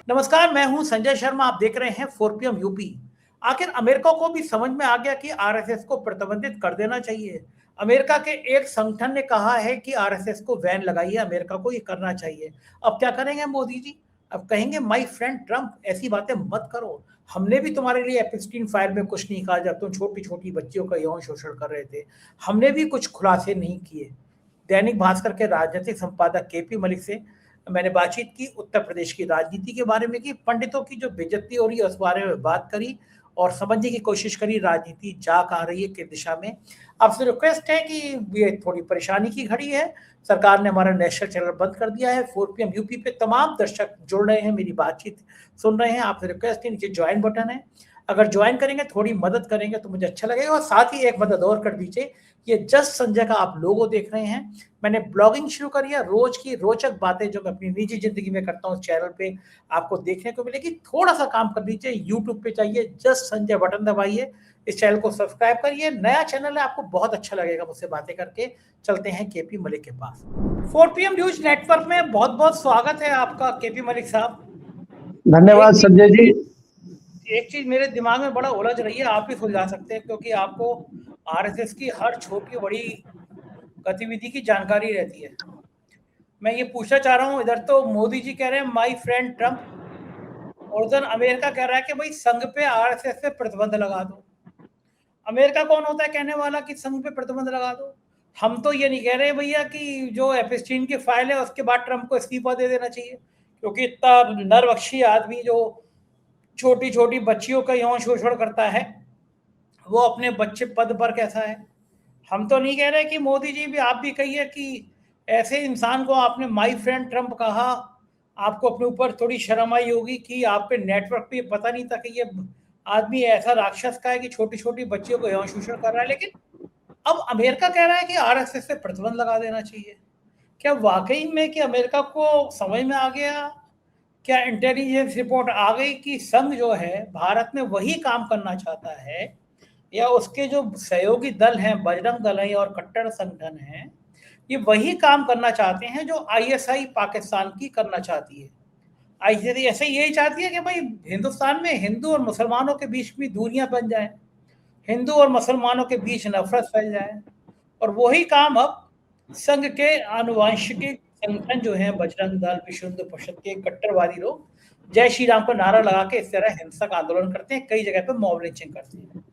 नमस्कार, मैं हूं संजय शर्मा। आप देख रहे हैं 4PM यूपी। आखिर अमेरिका को भी समझ में आ गया कि आरएसएस को प्रतिबंधित कर देना चाहिए। अमेरिका के एक संगठन ने कहा है कि आरएसएस को बैन लगाइए, अमेरिका को ये करना चाहिए। अब क्या करेंगे मोदी जी? अब कहेंगे माय फ्रेंड ट्रम्प, ऐसी बातें मत करो। हमने भी तुम्हारे लिए एपिस्टीन फाइल में कुछ नहीं कहा जब तुम छोटी छोटी बच्चियों का यौन शोषण कर रहे थे। हमने भी कुछ खुलासे नहीं किए। दैनिक भास्कर के राजनीतिक संपादक केपी मलिक से मैंने बातचीत की, उत्तर प्रदेश की राजनीति के बारे में की, पंडितों की जो बेइज्जती हो रही है उस बारे में बात करी और समझने की कोशिश करी राजनीति जा कहाँ रही है, किस दिशा में। आपसे रिक्वेस्ट है कि ये थोड़ी परेशानी की घड़ी है, सरकार ने हमारा नेशनल चैनल बंद कर दिया है। 4PM यूपी पे तमाम दर्शक जुड़ रहे हैं, मेरी बातचीत सुन रहे हैं। आपसे रिक्वेस्ट है, नीचे ज्वाइन बटन है, अगर ज्वाइन करेंगे, थोड़ी मदद करेंगे तो मुझे अच्छा लगेगा। और साथ ही एक मदद और कर दीजिए, ये जस्ट संजय का आप लोगो देख रहे हैं, मैंने ब्लॉगिंग शुरू करी है। रोज की रोचक बातें जो मैं अपनी निजी जिंदगी में करता हूँ चैनल पे आपको देखने को मिलेगी। थोड़ा सा काम कर लीजिए, यूट्यूब पे जाइए, जस्ट संजय बटन दबाइए, इस चैनल को सब्सक्राइब करिए। नया चैनल है, आपको बहुत अच्छा लगेगा मुझसे बातें करके। चलते हैं केपी मलिक के पास। 4PM न्यूज नेटवर्क में बहुत बहुत स्वागत है आपका केपी मलिक साहब। धन्यवाद संजय जी। एक चीज मेरे दिमाग में बड़ा उलझ रही है, आप भी सुलझा सकते हैं, क्योंकि आपको आरएसएस की हर छोटी बड़ी गतिविधि की जानकारी रहती है। मैं ये पूछना चाह रहा हूँ, इधर तो मोदी जी कह रहे हैं माय फ्रेंड ट्रम्प, और उधर अमेरिका कह रहा है कि भाई संघ पे आरएसएस पे प्रतिबंध लगा दो। अमेरिका कौन होता है कहने वाला कि संघ पे प्रतिबंध लगा दो? हम तो ये नहीं कह रहे भैया कि जो एपिस्टीन की फाइल है उसके बाद ट्रम्प को इस्तीफा दे देना चाहिए, क्योंकि इतना नरवक्षी आदमी जो छोटी छोटी बच्चियों का यौन शोषण करता है वो अपने बच्चे पद पर कैसा है। हम तो नहीं कह रहे कि मोदी जी भी, आप भी कहिए कि ऐसे इंसान को आपने माय फ्रेंड ट्रम्प कहा, आपको अपने ऊपर थोड़ी शर्म आई होगी कि आपके नेटवर्क पे पता नहीं था कि ये आदमी ऐसा राक्षस का है कि छोटी छोटी बच्चियों को यौन शोषण कर रहा है। लेकिन अब अमेरिका कह रहा है कि आरएसएस पे प्रतिबंध लगा देना चाहिए। क्या वाकई में कि अमेरिका को समझ में आ गया, क्या इंटेलिजेंस रिपोर्ट आ गई कि संघ जो है भारत में वही काम करना चाहता है, या उसके जो सहयोगी दल हैं, बजरंग दल है और कट्टर संगठन है, ये वही काम करना चाहते हैं जो आईएसआई पाकिस्तान की करना चाहती है। आईएसआई ऐसे यही चाहती है कि भाई हिंदुस्तान में हिंदू और मुसलमानों के बीच भी दूरियां बन जाए, हिंदू और मुसलमानों के बीच नफरत फैल जाए। और वही काम अब संघ के आनुवंशिक संगठन जो है, बजरंग दल, विश्व हिंदू परिषद के कट्टरवादी लोग जय श्री राम का नारा लगा के इस तरह हिंसक आंदोलन करते हैं, कई जगह पे मॉब लिंचिंग करते हैं।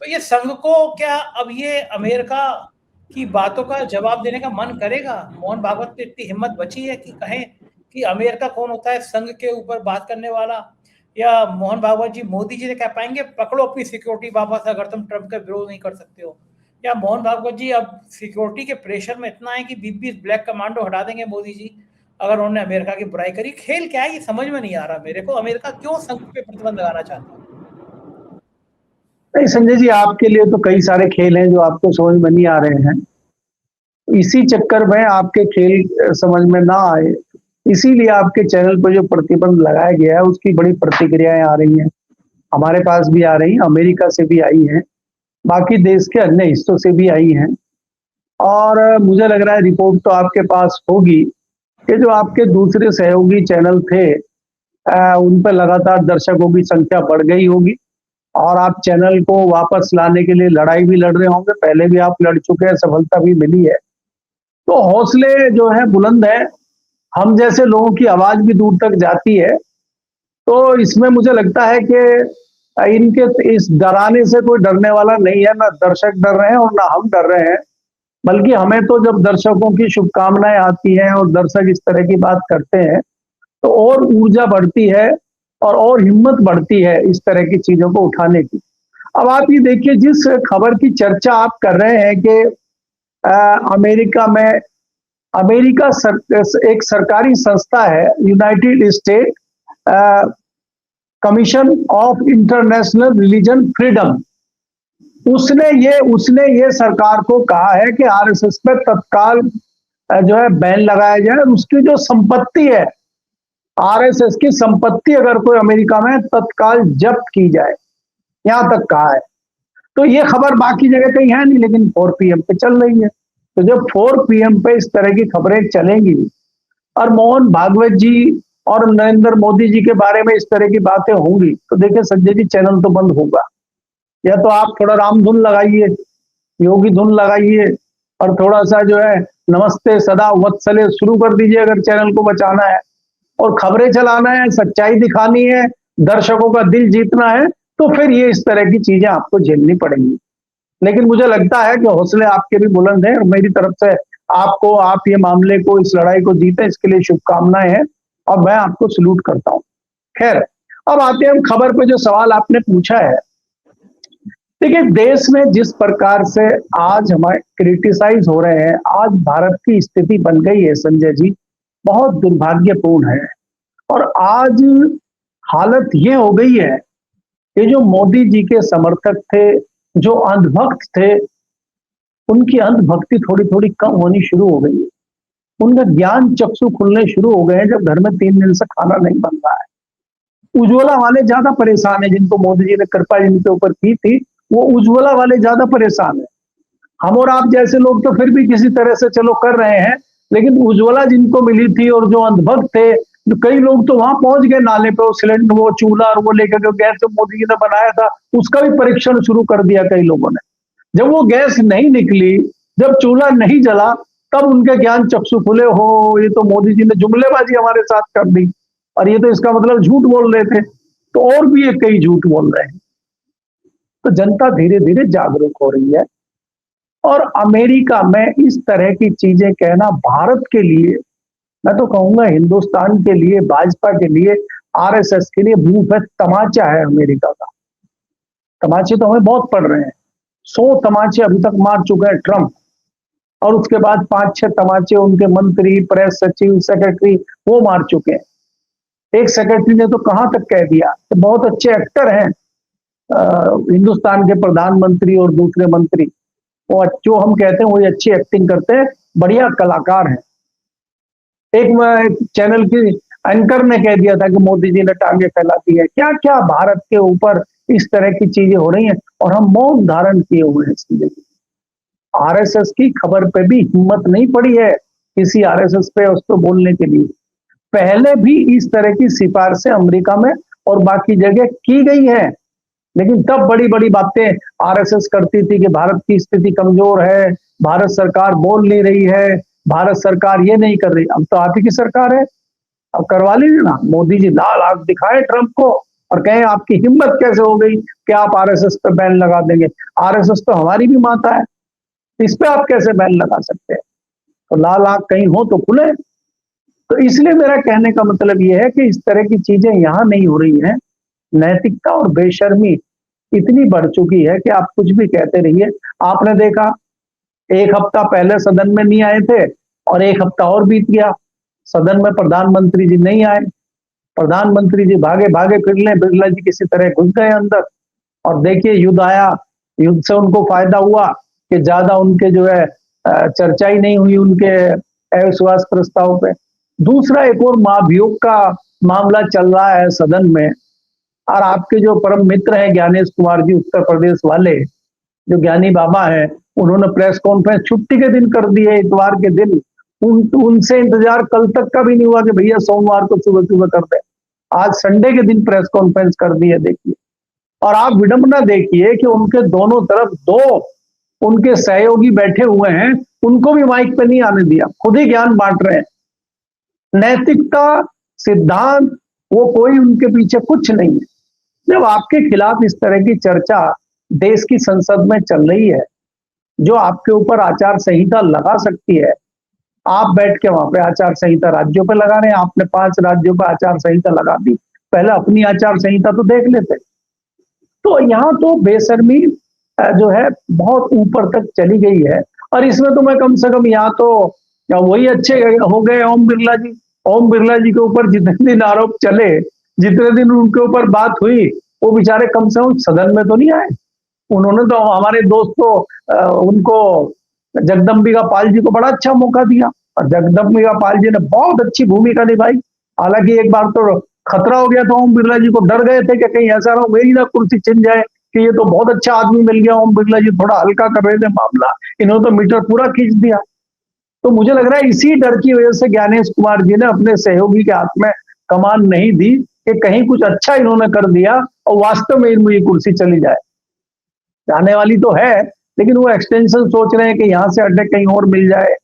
तो ये संघ को क्या अब ये अमेरिका की बातों का जवाब देने का मन करेगा? मोहन भागवत की इतनी हिम्मत बची है कि कहें कि अमेरिका कौन होता है संघ के ऊपर बात करने वाला? या मोहन भागवत जी, मोदी जी ने कह पाएंगे पकड़ो अपनी सिक्योरिटी वापस अगर तुम ट्रम्प का विरोध नहीं कर सकते हो? या मोहन भागवत जी अब सिक्योरिटी के प्रेशर में इतना है कि 20 ब्लैक कमांडो हटा देंगे मोदी जी अगर उन्होंने अमेरिका की बुराई करी? खेल क्या है ये समझ में नहीं आ रहा मेरे को। अमेरिका क्यों संघ पे प्रतिबंध लगाना चाहता है? नहीं संजय जी, आपके लिए तो कई सारे खेल हैं जो आपको समझ में नहीं आ रहे हैं। इसी चक्कर में आपके खेल समझ में ना आए, इसीलिए आपके चैनल पर जो प्रतिबंध लगाया गया है उसकी बड़ी प्रतिक्रियाएं आ रही हैं। हमारे पास भी आ रही हैं, अमेरिका से भी आई हैं, बाकी देश के अन्य हिस्सों से भी आई हैं। और मुझे लग रहा है रिपोर्ट तो आपके पास होगी कि जो आपके दूसरे सहयोगी चैनल थे उन पर लगातार दर्शकों की संख्या बढ़ गई होगी और आप चैनल को वापस लाने के लिए लड़ाई भी लड़ रहे होंगे। पहले भी आप लड़ चुके हैं, सफलता भी मिली है। तो हौसले जो है बुलंद है, हम जैसे लोगों की आवाज भी दूर तक जाती है। तो इसमें मुझे लगता है कि इनके इस डराने से कोई डरने वाला नहीं है, ना दर्शक डर रहे हैं और ना हम डर रहे हैं। बल्कि हमें तो जब दर्शकों की शुभकामनाएं आती हैं और दर्शक इस तरह की बात करते हैं तो और ऊर्जा बढ़ती है और हिम्मत बढ़ती है इस तरह की चीजों को उठाने की। अब आप ये देखिए, जिस खबर की चर्चा आप कर रहे हैं कि अमेरिका में एक सरकारी संस्था है, United state commission of international religion freedom, उसने ये सरकार को कहा है कि आरएसएस पे तत्काल जो है बैन लगाया जाए। उसकी जो संपत्ति है, आरएसएस की संपत्ति अगर कोई अमेरिका में तत्काल जब्त की जाए, यहां तक कहा है। तो ये खबर बाकी जगह कहीं है नहीं, लेकिन 4PM पे चल रही है। तो जब 4PM पे इस तरह की खबरें चलेंगी और मोहन भागवत जी और नरेंद्र मोदी जी के बारे में इस तरह की बातें होंगी, तो देखिए संजय जी, चैनल तो बंद होगा। या तो आप थोड़ा राम धुन लगाइए, योगी धुन लगाइए, और थोड़ा सा जो है नमस्ते सदा वत्सले शुरू कर दीजिए अगर चैनल को बचाना है, और खबरें चलाना है, सच्चाई दिखानी है, दर्शकों का दिल जीतना है, तो फिर ये इस तरह की चीजें आपको झेलनी पड़ेंगी। लेकिन मुझे लगता है कि हौसले आपके भी बुलंद हैं, और मेरी तरफ से आपको, आप ये मामले को, इस लड़ाई को जीते, इसके लिए शुभकामनाएं हैं, और मैं आपको सल्यूट करता हूं। खैर, अब आते हैं हम खबर पे, जो सवाल आपने पूछा है। देखिए, देश में जिस प्रकार से आज हमारे क्रिटिसाइज हो रहे हैं, आज भारत की स्थिति बन गई है संजय जी, बहुत दुर्भाग्यपूर्ण है। और आज हालत ये हो गई है कि जो मोदी जी के समर्थक थे, जो अंधभक्त थे, उनकी अंधभक्ति थोड़ी थोड़ी कम होनी शुरू हो गई है। उनका ज्ञान चक्षु खुलने शुरू हो गए हैं, जब घर में 3 दिन से खाना नहीं बन रहा है। उज्ज्वला वाले ज्यादा परेशान है, जिनको मोदी जी ने कृपा जिनके ऊपर की थी, वो उज्ज्वला वाले ज्यादा परेशान है। हम और आप जैसे लोग तो फिर भी किसी तरह से चलो कर रहे हैं, लेकिन उज्ज्वला जिनको मिली थी, और जो अंधभक्त थे, जो कई लोग तो वहां पहुंच गए नाले पे, वो सिलेंडर, वो चूल्हा और वो लेकर के गैस जो मोदी जी ने बनाया था, उसका भी परीक्षण शुरू कर दिया कई लोगों ने। जब वो गैस नहीं निकली, जब चूल्हा नहीं जला, तब उनके ज्ञान चक्षु खुले, हो ये तो मोदी जी ने जुमलेबाजी हमारे साथ कर दी, और ये तो इसका मतलब झूठ बोल रहे थे, तो और भी ये कई झूठ बोल रहे हैं। तो जनता धीरे धीरे जागरूक हो रही है, और अमेरिका में इस तरह की चीजें कहना भारत के लिए, मैं तो कहूंगा हिंदुस्तान के लिए, भाजपा के लिए, आरएसएस के लिए मुंह पे तमाचा है अमेरिका का। तमाचे तो हमें बहुत पड़ रहे हैं, 100 तमाचे अभी तक मार चुके हैं ट्रंप, और उसके बाद 5-6 तमाचे उनके मंत्री, प्रेस सचिव, सेक्रेटरी वो मार चुके हैं। एक सेक्रेटरी ने तो कहां तक कह दिया कि बहुत अच्छे एक्टर हैं हिंदुस्तान के प्रधानमंत्री और दूसरे मंत्री, वो जो हम कहते हैं वही अच्छी एक्टिंग करते हैं, बढ़िया कलाकार हैं। एक चैनल की एंकर ने कह दिया था कि मोदी जी ने टांगे फैला दी है। क्या क्या भारत के ऊपर इस तरह की चीजें हो रही हैं, और हम मौन धारण किए हुए हैं इसके लिए। आरएसएस की खबर पे भी हिम्मत नहीं पड़ी है किसी आरएसएस पे उसको बोलने के लिए। पहले भी इस तरह की सिफारिशें अमेरिका में और बाकी जगह की गई है, लेकिन तब बड़ी बड़ी बातें आरएसएस करती थी कि भारत की स्थिति कमजोर है, भारत सरकार बोल नहीं रही है, भारत सरकार ये नहीं कर रही। अब तो आप ही की सरकार है, अब करवा लीजिए ना। मोदी जी लाल आंख दिखाए ट्रंप को और कहें आपकी हिम्मत कैसे हो गई कि आप आरएसएस पे बैन लगा देंगे। आरएसएस तो हमारी भी माता है, इस पे आप कैसे बैन लगा सकते हैं? तो लाल आंख कहीं हो तो खुले। तो इसलिए मेरा कहने का मतलब ये है कि इस तरह की चीजें यहाँ नहीं हो रही हैं। नैतिकता और बेशर्मी इतनी बढ़ चुकी है कि आप कुछ भी कहते रहिए। आपने देखा, एक हफ्ता पहले सदन में नहीं आए थे और एक हफ्ता और बीत गया, सदन में प्रधानमंत्री जी नहीं आए। प्रधानमंत्री जी भागे भागे फिर ले, बिरला जी किसी तरह घुस गए अंदर, और देखिए युद्ध आया। युद्ध से उनको फायदा हुआ कि ज्यादा उनके जो है चर्चा ही नहीं हुई उनके अविश्वास प्रस्ताव पे। दूसरा एक और महाभियोग का मामला चल रहा है सदन में, और आपके जो परम मित्र हैं ज्ञानेश कुमार जी, उत्तर प्रदेश वाले, जो ज्ञानी बाबा हैं, उन्होंने प्रेस कॉन्फ्रेंस छुट्टी के दिन कर दी है, इतवार के दिन। उनसे इंतजार कल तक का भी नहीं हुआ कि भैया सोमवार को सुबह सुबह कर दे। आज संडे के दिन प्रेस कॉन्फ्रेंस कर दी है, देखिए। और आप विडंबना देखिए कि उनके दोनों तरफ 2 उनके सहयोगी बैठे हुए हैं, उनको भी माइक पे नहीं आने दिया, खुद ही ज्ञान बांट रहे हैं। नैतिकता, सिद्धांत, वो कोई उनके पीछे कुछ नहीं है। जब आपके खिलाफ इस तरह की चर्चा देश की संसद में चल रही है, जो आपके ऊपर आचार संहिता लगा सकती है, आप बैठ के वहां पे आचार संहिता राज्यों पे लगा रहे हैं। आपने 5 राज्यों पर आचार संहिता लगा दी, पहले अपनी आचार संहिता तो देख लेते। तो यहाँ तो बेशर्मी जो है बहुत ऊपर तक चली गई है। और इसमें तो मैं कम से कम यहाँ तो वही अच्छे हो गए ओम बिरला जी। ओम बिरला जी के ऊपर जितने दिन आरोप चले, जितने दिन उनके ऊपर बात हुई, वो बेचारे कम से कम सदन में तो नहीं आए। उन्होंने तो हमारे दोस्त को उनको जगदम्बिका पाल जी को बड़ा अच्छा मौका दिया, और जगदम्बिका पाल जी ने बहुत अच्छी भूमिका निभाई। हालांकि एक बार तो खतरा हो गया था, ओम बिरला जी को डर गए थे कि कहीं ऐसा ना हो मेरी ना कुर्सी छिन जाए, कि ये तो बहुत अच्छा आदमी मिल गया। ओम बिरला जी थोड़ा हल्का कर रहे थे मामला, इन्होंने तो मीटर पूरा खींच दिया। तो मुझे लग रहा है इसी डर की वजह से ज्ञानेश कुमार जी ने अपने सहयोगी के हाथ में कमान नहीं दी कि कहीं कुछ अच्छा इन्होंने कर दिया और वास्तव में इनको ये कुर्सी चली जाए। जाने वाली तो है, लेकिन वो एक्सटेंशन सोच रहे हैं कि यहाँ से अड्डे कहीं और मिल जाए,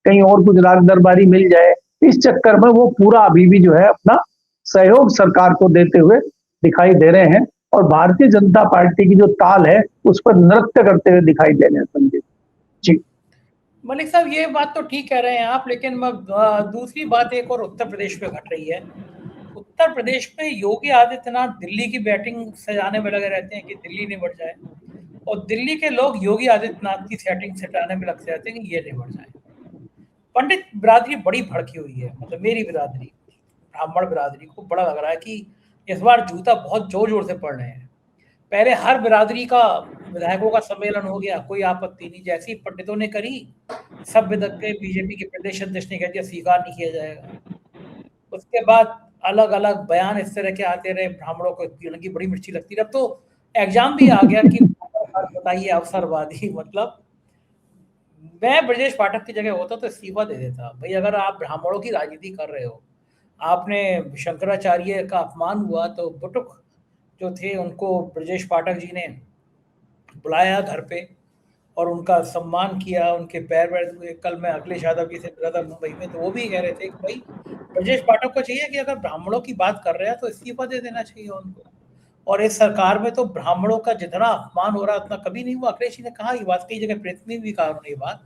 कहीं और कुछ राग दरबारी मिल जाए। इस चक्कर में वो पूरा अभी भी जो है अपना सहयोग सरकार को देते हुए दिखाई दे रहे हैं और भारतीय जनता पार्टी की जो ताल है उस पर नृत्य करते हुए दिखाई दे रहे हैं। संजय जी, मलिक साहब, ये बात तो ठीक कह रहे हैं आप, लेकिन दूसरी बात एक और उत्तर प्रदेश पे घट रही है। उत्तर प्रदेश में योगी आदित्यनाथ दिल्ली की बैटिंग सजाने में लगे रहते हैं कि दिल्ली निबट जाए, और दिल्ली के लोग योगी आदित्यनाथ की सेटिंग सटाने में लगे रहते हैं कि ये निबट जाए। पंडित बिरादरी बड़ी भड़की हुई है, मतलब मेरी बिरादरी, ब्राह्मण बिरादरी को बड़ा लग रहा है कि इस बार जूता बहुत जोर जोर से पड़ रहे हैं। पहले हर बिरादरी का विधायकों का सम्मेलन हो गया, कोई आपत्ति नहीं, जैसी पंडितों ने करी सब विधक के बीजेपी के प्रदेश अध्यक्ष ने कह दिया स्वीकार नहीं किया जाएगा। उसके बाद अलग अलग बयान इस तरह के आते रहे, ब्राह्मणों को की बड़ी मिर्ची लगती रही। अब तो एग्जाम भी आ गया कि बताइए अवसरवादी, मतलब मैं ब्रजेश पाठक की जगह होता तो इस्तीफा दे देता। भाई अगर आप ब्राह्मणों की राजनीति कर रहे हो, आपने शंकराचार्य का अपमान हुआ तो बुटुक जो थे उनको ब्रजेश पाठक जी ने बुलाया घर पे और उनका सम्मान किया, उनके पैर वैर हुए। कल मैं अखिलेश यादव जी से मिला था मुंबई में, तो वो भी कह रहे थे कि भाई ब्रजेश पाठक को चाहिए कि अगर ब्राह्मणों की बात कर रहे हैं तो इस्तीफा दे देना चाहिए उनको। और इस सरकार में तो ब्राह्मणों का जितना अपमान हो रहा है उतना कभी नहीं हुआ। अखिलेश जी ने कहा ये बात, कई जगह प्रेस में भी कहा उन्होंने ये बात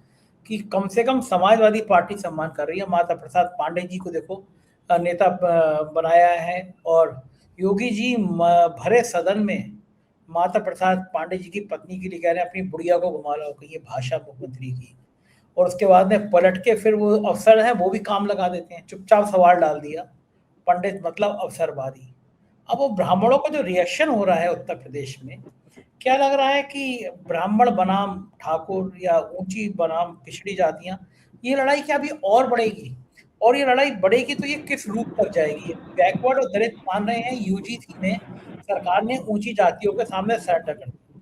कि कम से कम समाजवादी पार्टी सम्मान कर रही है। माता प्रसाद पांडे जी को देखो नेता बनाया है, और योगी जी भरे सदन में माता प्रसाद पांडे जी की पत्नी के लिए कह रहे हैं अपनी बुढ़िया को घुमा लाओ, कि ये भाषा मुख्यमंत्री की। और उसके बाद में पलट के फिर वो अफसर हैं वो भी काम लगा देते हैं, चुपचाप सवाल डाल दिया, पंडित मतलब अवसरवादी। अब वो ब्राह्मणों का जो रिएक्शन हो रहा है उत्तर प्रदेश में, क्या लग रहा है कि ब्राह्मण बनाम ठाकुर या ऊंची बनाम पिछड़ी जातियां, ये लड़ाई क्या अभी और बढ़ेगी? और ये लड़ाई बढ़ेगी तो ये किस रूप तक जाएगी? बैकवर्ड और दलित मान रहे हैं यूजीसी में सरकार ने ऊंची जातियों के सामने सरेंडर कर दिया,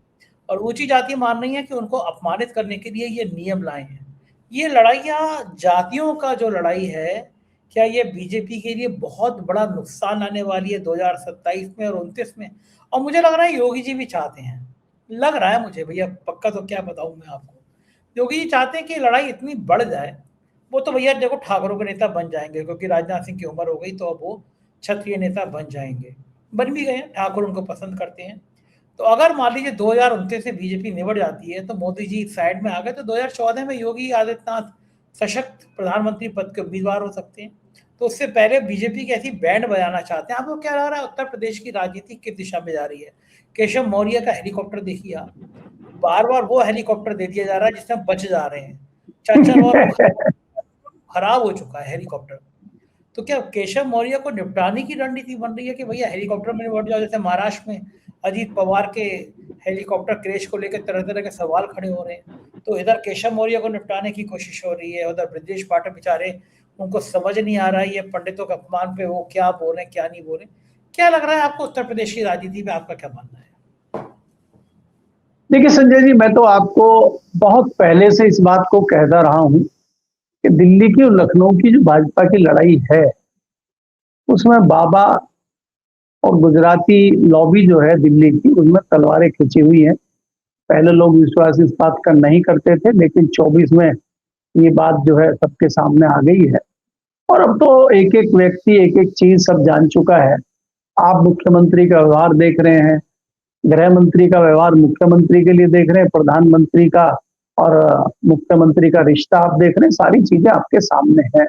और ऊंची जाति मान रही है कि उनको अपमानित करने के लिए ये नियम लाए हैं। ये लड़ाइयाँ जातियों का जो लड़ाई है, क्या ये बीजेपी के लिए बहुत बड़ा नुकसान आने वाली है 2027 में और 29 में? और मुझे लग रहा है योगी जी भी चाहते हैं, लग रहा है मुझे, भैया पक्का तो क्या बताऊं मैं आपको। योगी जी चाहते हैं कि लड़ाई इतनी बढ़ जाए। वो तो भैया देखो ठाकुरों के नेता बन जाएंगे, क्योंकि राजनाथ सिंह की उम्र हो गई तो अब वो क्षत्रिय नेता बन जाएंगे, बन भी गए हैं, ठाकुर उनको पसंद करते हैं। तो अगर मान लीजिए 2029 से बीजेपी निबट जाती है तो मोदी जी साइड में आ गए, तो 2014 में योगी आदित्यनाथ सशक्त प्रधानमंत्री पद के उम्मीदवार हो सकते हैं। तो उससे पहले बीजेपी की ऐसी बैंड बजाना चाहते हैं। आपको क्या लग रहा है उत्तर प्रदेश की राजनीति किस दिशा में जा रही है? केशव मौर्य का हेलीकॉप्टर देखिए आप, बार बार वो हेलीकॉप्टर दे दिया जा रहा है जिसमें बच जा रहे हैं। चंचल और खराब हो चुका है हेलीकॉप्टर। तो क्या केशव मौर्य को निपटाने की रणनीति बन रही है कि भैया हेलीकॉप्टर में निपट जाओ? जैसे महाराष्ट्र में अजीत पवार के हेलीकॉप्टर क्रैश को लेकर तरह तरह के सवाल खड़े हो रहे हैं, तो इधर केशव मौर्य को निपटाने की कोशिश हो रही है, उधर ब्रजेश पाठक बेचारे, उनको समझ नहीं आ रहा है ये पंडितों के अपमान पे वो क्या बोल रहे हैं क्या नहीं बोल रहे। क्या लग रहा है आपको उत्तर प्रदेश की राजनीति में, आपका क्या मानना है? देखिए संजय जी, मैं तो आपको बहुत पहले से इस बात को कहता रहा हूं कि दिल्ली की और लखनऊ की जो भाजपा की लड़ाई है उसमें बाबा और गुजराती लॉबी जो है दिल्ली की, उसमें तलवारें खिंची हुई हैं। पहले लोग विश्वास इस बात का नहीं करते थे, लेकिन 24 में ये बात जो है सबके सामने आ गई है। और अब तो एक एक व्यक्ति एक एक चीज सब जान चुका है। आप मुख्यमंत्री का व्यवहार देख रहे हैं, गृह मंत्री का व्यवहार मुख्यमंत्री के लिए देख रहे हैं, प्रधानमंत्री का और मुख्यमंत्री का रिश्ता आप देख रहे हैं, सारी चीजें आपके सामने हैं।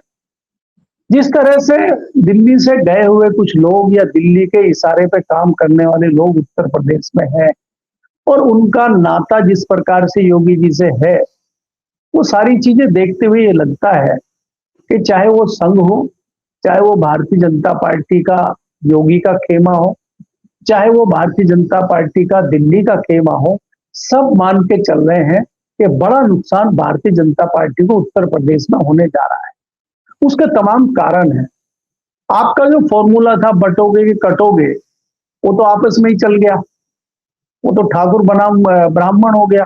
जिस तरह से दिल्ली से गए हुए कुछ लोग या दिल्ली के इशारे पे काम करने वाले लोग उत्तर प्रदेश में हैं और उनका नाता जिस प्रकार से योगी जी से है, वो सारी चीजें देखते हुए ये लगता है कि चाहे वो संघ हो, चाहे वो भारतीय जनता पार्टी का योगी का खेमा हो, चाहे वो भारतीय जनता पार्टी का दिल्ली का खेमा हो, सब मान के चल रहे हैं कि बड़ा नुकसान भारतीय जनता पार्टी को उत्तर प्रदेश में होने जा रहा है। उसके तमाम कारण हैं। आपका जो फॉर्मूला था बटोगे कि कटोगे, वो तो आपस में ही चल गया। वो तो ठाकुर बनाम ब्राह्मण हो गया।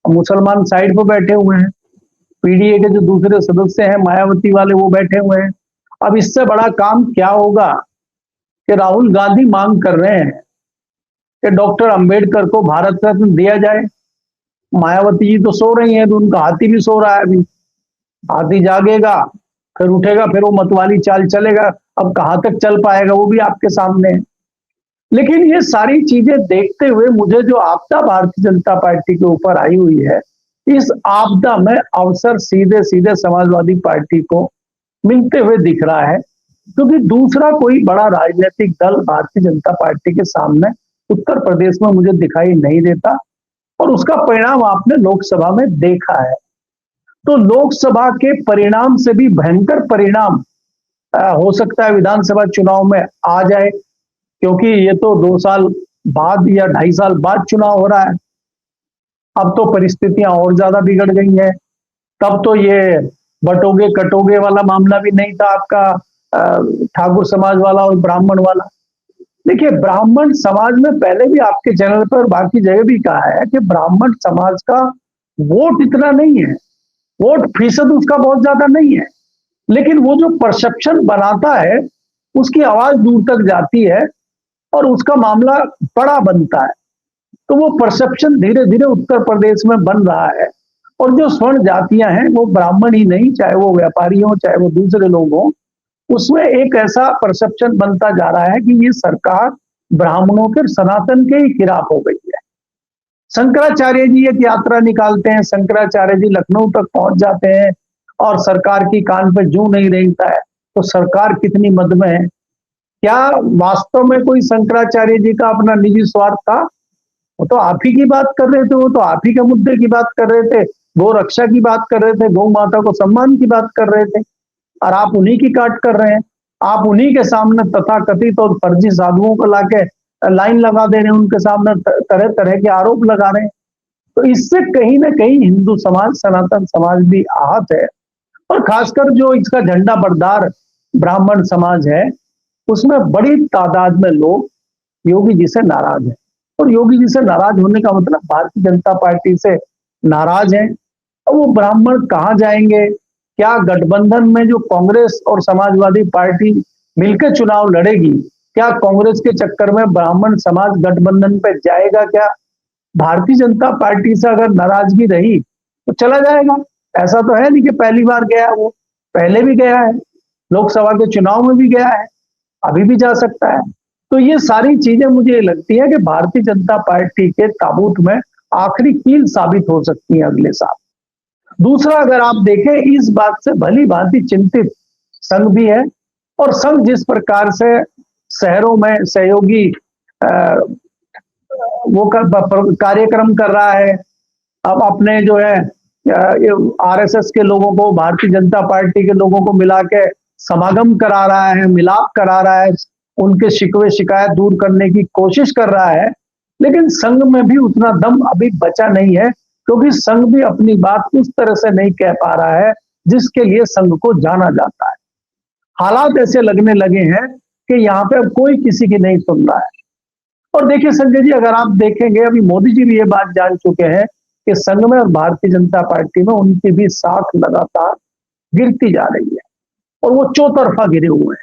मुसलमान साइड पर बैठे हुए हैं, पीडीए के जो दूसरे सदस्य हैं मायावती वाले वो बैठे हुए हैं। अब इससे बड़ा काम क्या होगा कि राहुल गांधी मांग कर रहे हैं कि डॉक्टर अंबेडकर को भारत रत्न दिया जाए। मायावती जी तो सो रही हैं, तो उनका हाथी भी सो रहा है अभी। हाथी जागेगा, फिर उठेगा, फिर वो मतवाली चाल चलेगा। अब कहां तक चल पाएगा वो भी आपके सामने है। लेकिन ये सारी चीजें देखते हुए मुझे जो आपदा भारतीय जनता पार्टी के ऊपर आई हुई है, इस आपदा में अवसर सीधे सीधे समाजवादी पार्टी को मिलते हुए दिख रहा है, क्योंकि दूसरा कोई बड़ा राजनीतिक दल भारतीय जनता पार्टी के सामने उत्तर प्रदेश में मुझे दिखाई नहीं देता। और उसका परिणाम आपने लोकसभा में देखा है। तो लोकसभा के परिणाम से भी भयंकर परिणाम हो सकता है विधानसभा चुनाव में आ जाए, क्योंकि ये तो 2 साल बाद या 2.5 साल बाद चुनाव हो रहा है। अब तो परिस्थितियां और ज्यादा बिगड़ गई हैं। तब तो ये बटोगे कटोगे वाला मामला भी नहीं था आपका, ठाकुर समाज वाला और ब्राह्मण वाला। देखिए, ब्राह्मण समाज में पहले भी आपके चैनल पर बाकी जगह भी कहा है कि ब्राह्मण समाज का वोट इतना नहीं है, वोट फीसद उसका बहुत ज्यादा नहीं है, लेकिन वो जो परसेप्शन बनाता है उसकी आवाज दूर तक जाती है और उसका मामला बड़ा बनता है। तो वो परसेप्शन धीरे धीरे उत्तर प्रदेश में बन रहा है। और जो स्वर्ण जातियां हैं, वो ब्राह्मण ही नहीं, चाहे वो व्यापारी हो चाहे वो दूसरे लोग हो, उसमें एक ऐसा परसेप्शन बनता जा रहा है कि ये सरकार ब्राह्मणों के सनातन के ही खिलाफ हो गई है। शंकराचार्य जी एक यात्रा निकालते हैं, शंकराचार्य जी लखनऊ तक पहुंच जाते हैं और सरकार की कान पे जूं नहीं रेंगता है, तो सरकार कितनी मद में है। क्या वास्तव में कोई शंकराचार्य जी का अपना निजी स्वार्थ था? वो तो आप ही की बात कर रहे थे, वो तो आप ही के मुद्दे की बात कर रहे थे, गौ रक्षा की बात कर रहे थे, गौ माता को सम्मान की बात कर रहे थे, और आप उन्हीं की काट कर रहे हैं। आप उन्हीं के सामने तथाकथित और फर्जी साधुओं को लाके लाइन लगा दे रहे हैं, उनके सामने तरह तरह के आरोप लगा रहे हैं। तो इससे कहीं ना कहीं हिंदू समाज, सनातन समाज भी आहत है। और खासकर जो इसका झंडा बरदार ब्राह्मण समाज है, उसमें बड़ी तादाद में लोग योगी जी से नाराज हैं। और योगी जी से नाराज होने का मतलब भारतीय जनता पार्टी से नाराज हैं। अब वो ब्राह्मण कहाँ जाएंगे? क्या गठबंधन में जो कांग्रेस और समाजवादी पार्टी मिलकर चुनाव लड़ेगी, क्या कांग्रेस के चक्कर में ब्राह्मण समाज गठबंधन पे जाएगा? क्या भारतीय जनता पार्टी से अगर नाराजगी रही तो चला जाएगा? ऐसा तो है नहीं कि पहली बार गया, वो पहले भी गया है, लोकसभा के चुनाव में भी गया है, अभी भी जा सकता है। तो ये सारी चीजें मुझे लगती है कि भारतीय जनता पार्टी के ताबूत में आखिरी कील साबित हो सकती है अगले साल। दूसरा, अगर आप देखें, इस बात से भली भांति चिंतित संघ भी है। और संघ जिस प्रकार से शहरों में सहयोगी वो कार्यक्रम कर रहा है, अब अपने जो है आरएसएस के लोगों को भारतीय जनता पार्टी के लोगों को मिला के समागम करा रहा है, मिलाप करा रहा है, उनके शिकवे शिकायत दूर करने की कोशिश कर रहा है। लेकिन संघ में भी उतना दम अभी बचा नहीं है, क्योंकि संघ भी अपनी बात उस तरह से नहीं कह पा रहा है जिसके लिए संघ को जाना जाता है। हालात ऐसे लगने लगे हैं कि यहाँ पे अब कोई किसी की नहीं सुन रहा है। और देखिए संजय जी, अगर आप देखेंगे, अभी मोदी जी भी ये बात जान चुके हैं कि संघ में और भारतीय जनता पार्टी में उनकी भी साख लगातार गिरती जा रही है। और वो चौतरफा गिरे हुए हैं।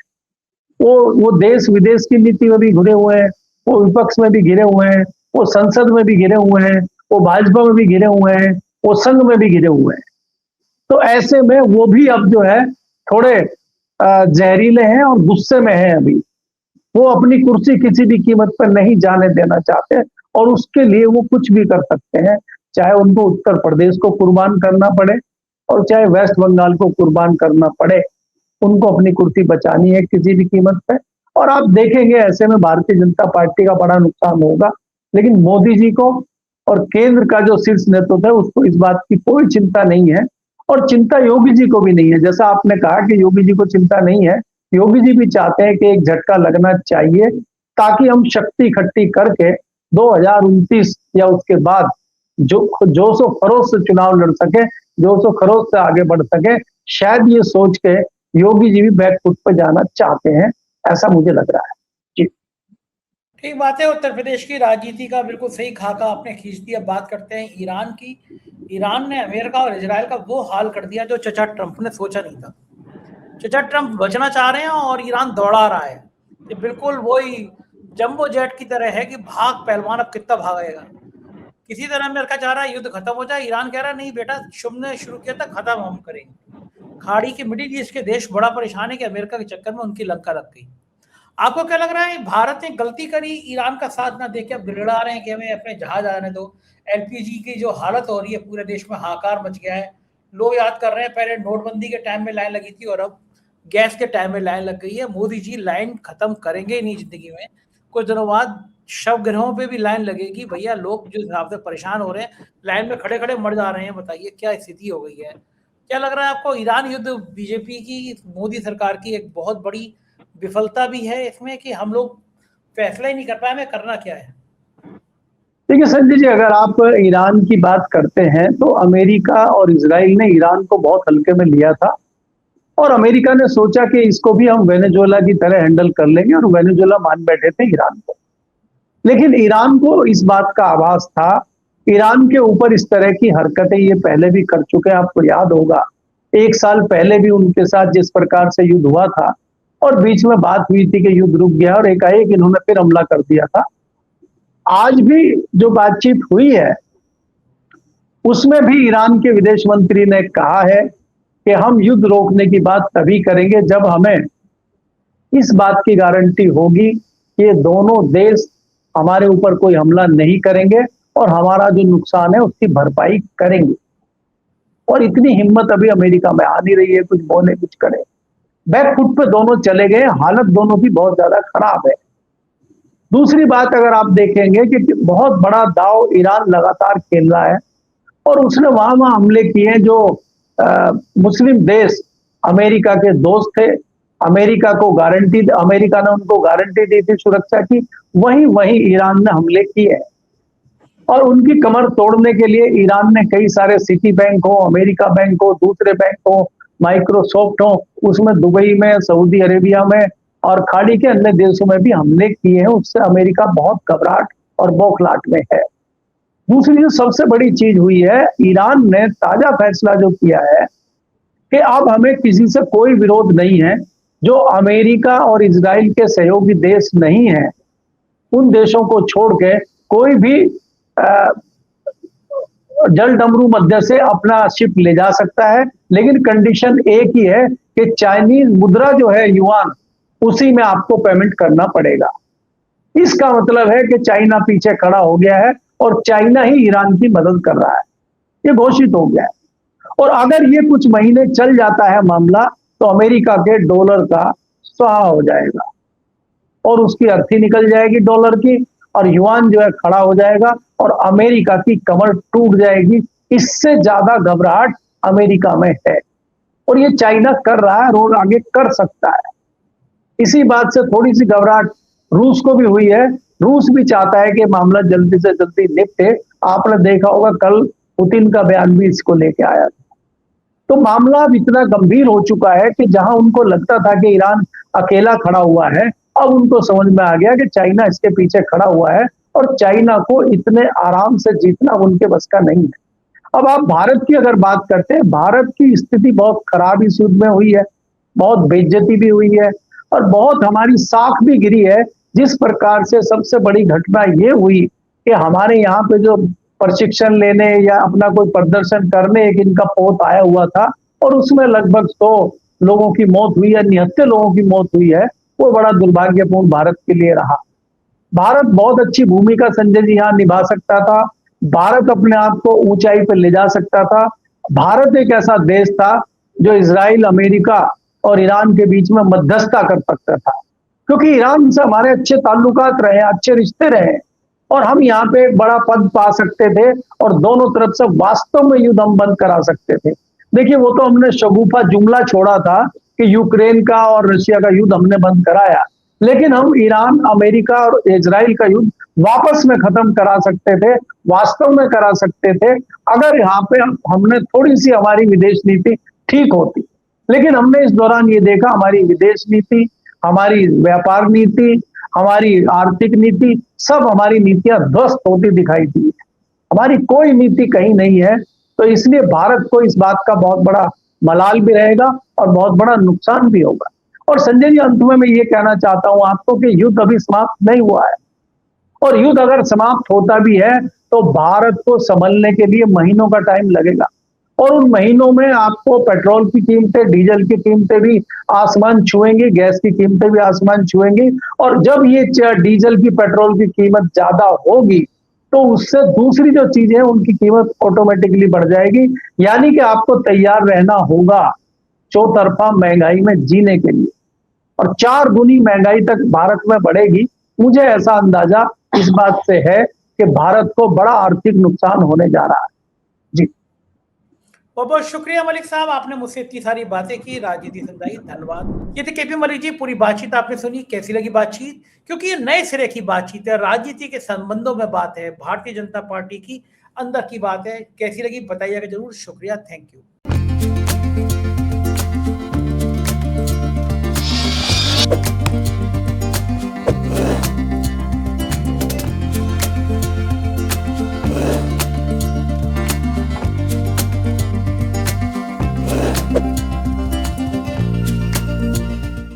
वो देश विदेश की नीति में भी घिरे हुए हैं, वो विपक्ष में भी घिरे हुए हैं, वो संसद में भी घिरे हुए हैं, वो भाजपा में भी घिरे हुए हैं, वो संघ में भी घिरे हुए हैं। तो ऐसे में वो भी अब जो है थोड़े जहरीले हैं और गुस्से में हैं। अभी वो अपनी कुर्सी किसी भी कीमत पर नहीं जाने देना चाहते, और उसके लिए वो कुछ भी कर सकते हैं, चाहे उनको उत्तर प्रदेश को कुर्बान करना पड़े और चाहे वेस्ट बंगाल को कुर्बान करना पड़े। उनको अपनी कुर्सी बचानी है किसी भी कीमत पे। और आप देखेंगे ऐसे में भारतीय जनता पार्टी का बड़ा नुकसान होगा। लेकिन मोदी जी को और केंद्र का जो शीर्ष नेतृत्व है, उसको इस बात की कोई चिंता नहीं है, और चिंता योगी जी को भी नहीं है। जैसा आपने कहा कि योगी जी को चिंता नहीं है, योगी जी भी चाहते हैं कि एक झटका लगना चाहिए, ताकि हम शक्ति इकट्ठी करके 2029 या उसके बाद जो सो खरोश से चुनाव लड़ सके, जो सो खरोश से आगे बढ़ सके। शायद ये सोच के योगी जी भी बैकफुट पे जाना चाहते हैं, ऐसा मुझे लग रहा है। जी ठीक बात है। उत्तर प्रदेश की राजनीति का बिल्कुल सही खाका आपने खींच दिया। बात करते हैं ईरान की। ईरान ने अमेरिका और इजराइल का वो हाल कर दिया जो चचा ट्रंप ने सोचा नहीं था। चचा ट्रंप बचना चाह रहे हैं और ईरान दौड़ा रहा है। ये बिल्कुल वही जंबो जेट की तरह है कि भाग पहलवान, अब कितना भागेगा। किसी तरह अमेरिका चाह रहा है युद्ध खत्म हो जाए, ईरान कह रहा है नहीं बेटा, शुभ ने शुरू किया था, खत्म हम करेंगे। खाड़ी के मिडिल ईस्ट के देश बड़ा परेशान है कि अमेरिका के चक्कर में उनकी लंका लग गई। आपको क्या लग रहा है भारत ने गलती करी ईरान का साथ ना देके अब गिड़गिड़ा रहे हैं कि हमें अपने जहाज आने दो? एलपीजी की जो हालत हो रही है पूरे देश में, हाहाकार मच गया है। लोग याद कर रहे हैं पहले नोटबंदी के टाइम में लाइन लगी थी और अब गैस के टाइम में लाइन लग गई है। मोदी जी लाइन खत्म करेंगे ही नहीं जिंदगी में। कुछ दिनों बाद शव ग्रहों पे भी लाइन लगेगी भैया। लोग जो हिसाब से परेशान हो रहे हैं, लाइन में खड़े खड़े मर जा रहे हैं। बताइए क्या स्थिति हो गई है। क्या लग रहा है आपको ईरान युद्ध बीजेपी की, मोदी सरकार की एक बहुत बड़ी विफलता भी है इसमें कि हम लोग फैसला ही नहीं कर पाए, हमें करना क्या है? देखिए संजय जी, अगर आप ईरान की बात करते हैं तो अमेरिका और इजराइल ने ईरान को बहुत हल्के में लिया था और अमेरिका ने सोचा कि इसको भी हम वेनेजुएला की तरह हैंडल कर लेंगे और वेनेजुएला मान बैठे थे ईरान को। लेकिन ईरान को इस बात का आभास था, ईरान के ऊपर इस तरह की हरकतें ये पहले भी कर चुके हैं। आपको याद होगा 1 साल पहले भी उनके साथ जिस प्रकार से युद्ध हुआ था और बीच में बात हुई थी कि युद्ध रुक गया और एकाएक इन्होंने फिर हमला कर दिया था। आज भी जो बातचीत हुई है उसमें भी ईरान के विदेश मंत्री ने कहा है कि हम युद्ध रोकने की बात तभी करेंगे जब हमें इस बात की गारंटी होगी कि ये दोनों देश हमारे ऊपर कोई हमला नहीं करेंगे और हमारा जो नुकसान है उसकी भरपाई करेंगे। और इतनी हिम्मत अभी अमेरिका में आ नहीं रही है कुछ बोले कुछ करे। बैकफुट पे दोनों चले गए, हालत दोनों की बहुत ज्यादा खराब है। दूसरी बात अगर आप देखेंगे कि बहुत बड़ा दाव ईरान लगातार खेल रहा है और उसने वहां हमले किए जो मुस्लिम देश अमेरिका के दोस्त थे। अमेरिका ने उनको गारंटी दी थी सुरक्षा की, वही ईरान ने हमले किए और उनकी कमर तोड़ने के लिए ईरान ने कई सारे सिटी बैंक हो, अमेरिका बैंक हो, दूसरे बैंक हो, माइक्रोसॉफ्ट हो, उसमें दुबई में, सऊदी अरेबिया में और खाड़ी के अन्य देशों में भी हमले किए हैं। उससे अमेरिका बहुत घबराहट और बौखलाहट में है। दूसरी जो सबसे बड़ी चीज हुई है, ईरान ने ताजा फैसला जो किया है कि अब हमें किसी से कोई विरोध नहीं है। जो अमेरिका और इजराइल के सहयोगी देश नहीं है उन देशों को छोड़ के कोई भी जल डमरू मध्य से अपना शिप ले जा सकता है, लेकिन कंडीशन एक ही है कि चाइनीज मुद्रा जो है युआन, उसी में आपको पेमेंट करना पड़ेगा। इसका मतलब है कि चाइना पीछे खड़ा हो गया है और चाइना ही ईरान की मदद कर रहा है, ये घोषित हो गया है। और अगर ये कुछ महीने चल जाता है मामला तो अमेरिका के डॉलर का स्वाहा हो जाएगा और उसकी अर्थी निकल जाएगी डॉलर की और युआन जो है खड़ा हो जाएगा और अमेरिका की कमर टूट जाएगी। इससे ज्यादा घबराहट अमेरिका में है और ये चाइना कर रहा है और आगे कर सकता है। इसी बात से थोड़ी सी घबराहट रूस को भी हुई है। रूस भी चाहता है कि मामला जल्दी से जल्दी निपटे। आपने देखा होगा कल पुतिन का बयान भी इसको लेके आया था। तो मामला अब इतना गंभीर हो चुका है कि जहां उनको लगता था कि ईरान अकेला खड़ा हुआ है, अब उनको समझ में आ गया कि चाइना इसके पीछे खड़ा हुआ है और चाइना को इतने आराम से जीतना उनके बस का नहीं है। अब आप भारत की अगर बात करते हैं, भारत की स्थिति बहुत खराब इस युद्ध में हुई है, बहुत बेइज्जती भी हुई है और बहुत हमारी साख भी गिरी है। जिस प्रकार से सबसे बड़ी घटना ये हुई कि हमारे यहाँ पे जो प्रशिक्षण लेने या अपना कोई प्रदर्शन करने एक इनका पोत आया हुआ था और उसमें लगभग 100 लोगों की मौत हुई है, निहत्तर लोगों की मौत हुई है, वो बड़ा दुर्भाग्यपूर्ण भारत के लिए रहा। भारत बहुत अच्छी भूमिका संजय जी यहाँ निभा सकता था। भारत अपने आप को ऊंचाई पर ले जा सकता था। भारत एक ऐसा देश था जो इजराइल, अमेरिका और ईरान के बीच में मध्यस्थता कर सकता था, क्योंकि ईरान से हमारे अच्छे ताल्लुकात रहे, अच्छे रिश्ते रहे और हम यहाँ पे एक बड़ा पद पा सकते थे और दोनों तरफ से वास्तव में युद्ध हम बंद करा सकते थे। देखिए वो तो हमने शगुफा जुमला छोड़ा था कि यूक्रेन का और रशिया का युद्ध हमने बंद कराया, लेकिन हम ईरान, अमेरिका और इजराइल का युद्ध वापस में खत्म करा सकते थे, वास्तव में करा सकते थे, अगर यहाँ पे हमने थोड़ी सी हमारी विदेश नीति ठीक होती। लेकिन हमने इस दौरान ये देखा हमारी विदेश नीति, हमारी व्यापार नीति, हमारी आर्थिक नीति, सब हमारी नीतियां ध्वस्त होती दिखाई दी। हमारी कोई नीति कहीं नहीं है। तो इसलिए भारत को इस बात का बहुत बड़ा मलाल भी रहेगा और बहुत बड़ा नुकसान भी होगा। और संजय जी, अंत में मैं ये कहना चाहता हूं आपको कि युद्ध अभी समाप्त नहीं हुआ है, और युद्ध अगर समाप्त होता भी है तो भारत को संभलने के लिए महीनों का टाइम लगेगा, और उन महीनों में आपको पेट्रोल की कीमतें, डीजल की कीमतें भी आसमान छुएंगी, गैस की कीमतें भी आसमान छुएंगी, और जब ये डीजल की, पेट्रोल की कीमत ज्यादा होगी तो उससे दूसरी जो चीजें हैं उनकी कीमत ऑटोमेटिकली बढ़ जाएगी। यानी कि आपको तैयार रहना होगा चौतरफा महंगाई में जीने के लिए, और 4 गुनी महंगाई तक भारत में बढ़ेगी। मुझे ऐसा अंदाजा इस बात से है कि भारत को बड़ा आर्थिक नुकसान होने जा रहा है। जी, बहुत बहुत शुक्रिया मलिक साहब, आपने मुझसे इतनी सारी बातें की, राजनीति समझाई, धन्यवाद। ये थे केपी मलिक जी, पूरी बातचीत आपने सुनी, कैसी लगी बातचीत? क्योंकि ये नए सिरे की बातचीत है, राजनीति के संबंधों में बात है, भारतीय जनता पार्टी की अंदर की बात है। कैसी लगी बताइएगा जरूर। शुक्रिया, थैंक यू।